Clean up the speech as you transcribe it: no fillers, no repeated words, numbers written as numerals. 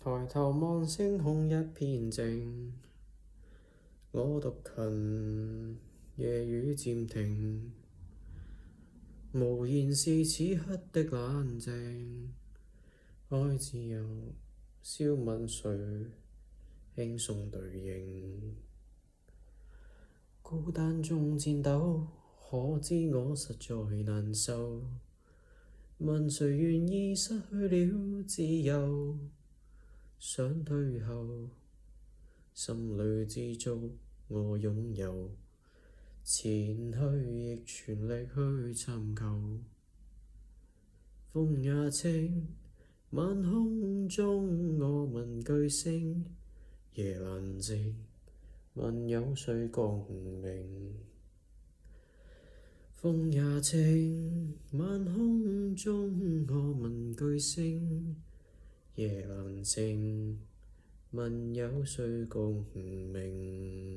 抬頭望星空一片靜，我獨勤，夜雨漸停，無言是此刻的冷靜。愛自由，笑問誰輕鬆對應？孤單中顫抖，可知我實在難受。問誰願意失去了自由？想退後，心裏知足我擁有，前去亦全力去尋求。風也清，晚空中我聞巨聲，夜闌靜，問有誰共鳴？風也清，晚空中我聞巨聲，夜闌靜，問有誰共鳴？